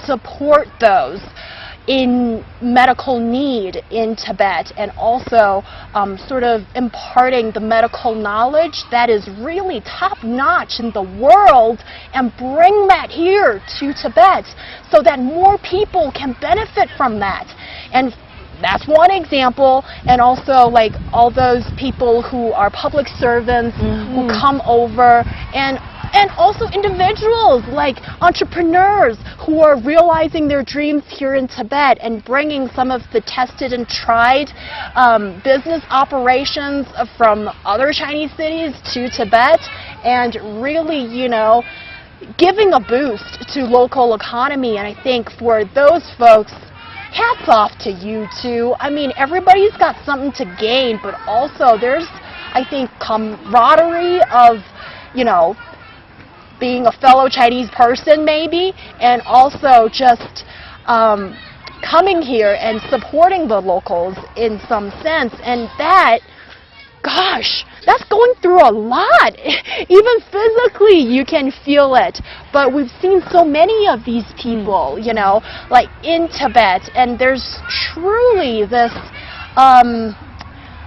support those in medical need in Tibet, and also sort of imparting the medical knowledge that is really top-notch in the world, and bring that here to Tibet so that more people can benefit from that. And that's one example. And also, like, all those people who are public servants who come over, and also individuals like entrepreneurs who are realizing their dreams here in Tibet and bringing some of the tested and tried business operations from other Chinese cities to Tibet, and really, you know, giving a boost to local economy. And I think for those folks, hats off to you too. I mean, everybody's got something to gain, but also there's, I think, camaraderie of, you know, being a fellow Chinese person maybe, and also just coming here and supporting the locals in some sense. And that, gosh, that's going through a lot. Even physically you can feel it. But we've seen so many of these people, you know, like in Tibet, and there's truly this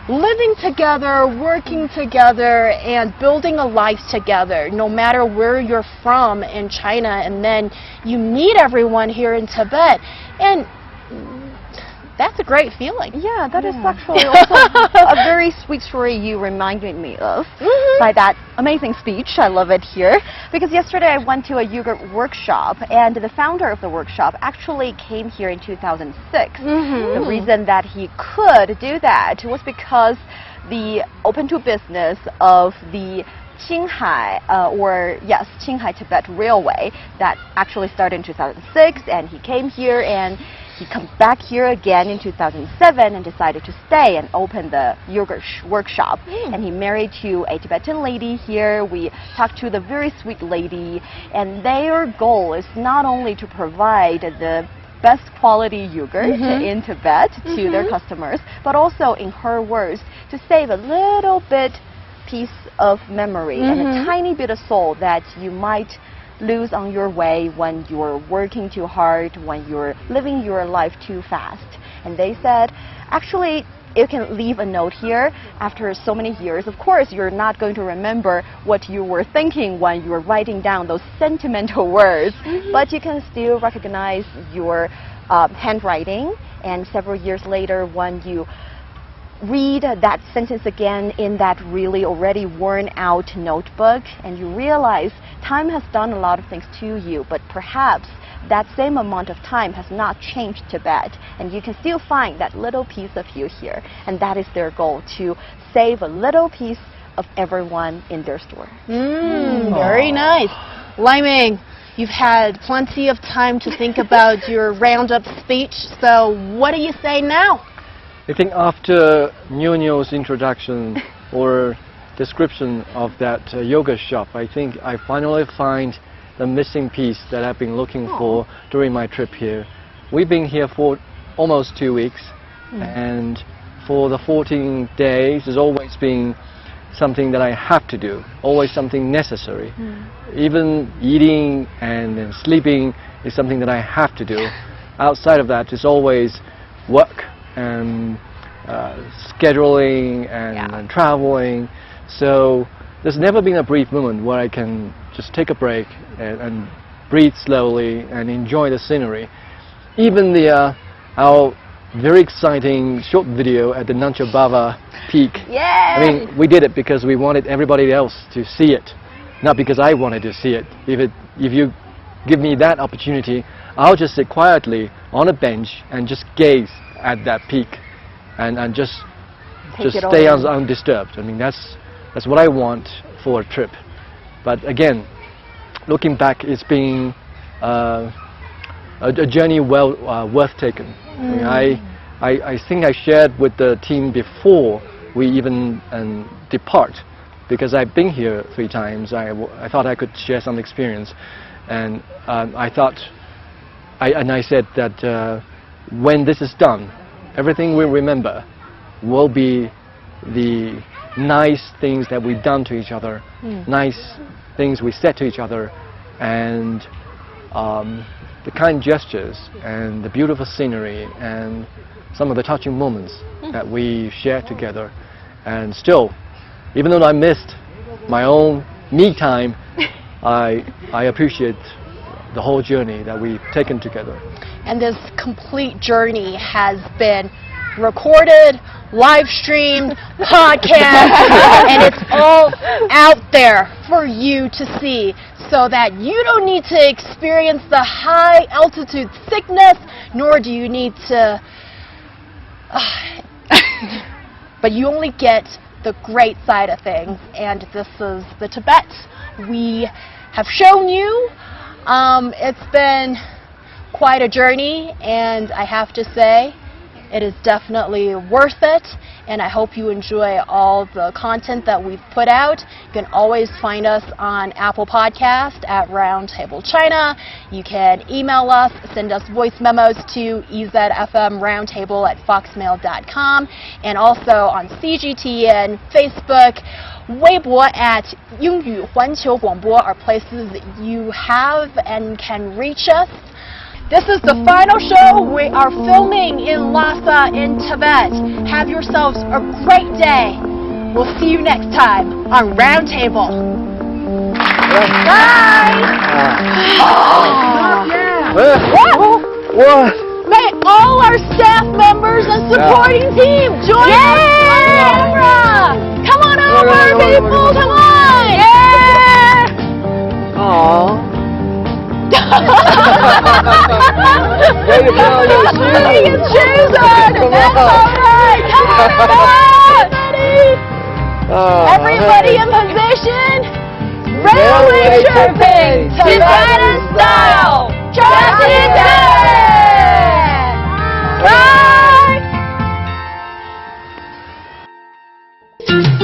living together, working together, and building a life together, no matter where you're from in China. And then you meet everyone here in Tibet, and that's a great feeling. Yeah, that is actually also a very sweet story you reminded me of by that amazing speech. I love it here. Because yesterday I went to a yogurt workshop, and the founder of the workshop actually came here in 2006. The reason that he could do that was because the open to business of the Qinghai, Qinghai Tibet Railway, that actually started in 2006, and he came here and he came back here again in 2007 and decided to stay and open the yogurt workshop. And he married to a Tibetan lady here. We talked to the very sweet lady, and their goal is not only to provide the best quality yogurt in Tibet to their customers, but also, in her words, to save a little bit piece of memory and a tiny bit of soul that you might lose on your way when you're working too hard, when you're living your life too fast. And they said, actually, you can leave a note here after so many years. Of course, you're not going to remember what you were thinking when you were writing down those sentimental words, but you can still recognize your handwriting. And several years later, when you read that sentence again in that really already worn out notebook, and you realize time has done a lot of things to you, but perhaps that same amount of time has not changed Tibet, and you can still find that little piece of you here. And that is their goal, to save a little piece of everyone in their store. Very nice. Lai Ming, you've had plenty of time to think about your roundup speech, so what do you say now? I think after Nyo's introduction or description of that yoga shop, I think I finally find the missing piece that I've been looking for during my trip here. We've been here for almost 2 weeks, and for the 14 days it's always been something that I have to do, always something necessary. Even eating and then sleeping is something that I have to do. Outside of that, it's always work and scheduling and traveling. So there's never been a brief moment where I can just take a break and breathe slowly and enjoy the scenery. Even our very exciting short video at the Nancha Bava peak. I mean, we did it because we wanted everybody else to see it, not because I wanted to see it. If you give me that opportunity, I'll just sit quietly on a bench and just gaze at that peak and just stay undisturbed. I mean, that's what I want for a trip. But again, looking back, it's been a journey worth taken. I mean, I think I shared with the team before we even depart, because I've been here 3 times. I thought I could share some experience, and I said that when this is done, everything we remember will be the nice things that we've done to each other, nice things we said to each other, and the kind gestures and the beautiful scenery and some of the touching moments that we shared together. And still, even though I missed my own me time, I appreciate the whole journey that we've taken together. And this complete journey has been recorded, live streamed, podcast, and it's all out there for you to see, so that you don't need to experience the high altitude sickness, nor do you need to but you only get the great side of things, and this is the Tibet we have shown you. It's been quite a journey, and I have to say it is definitely worth it, and I hope you enjoy all the content that we've put out. You can always find us on Apple Podcast at Roundtable China. You can email us, send us voice memos to ezfmroundtable@foxmail.com, and also on CGTN, Facebook, Weibo at 英语环球广播 are places that you have and can reach us. This is the final show. We are filming in Lhasa in Tibet. Have yourselves a great day. We'll see you next time on Roundtable. Bye! What? May all our staff members and supporting team join us on camera. Come on over, people. Come on. Yeah. Aww. Where you put your shoes? Putting his shoes on. That's all right. Come on, everybody. Everybody in position. Railway tripping. Tibetan style. Just in time. Bye.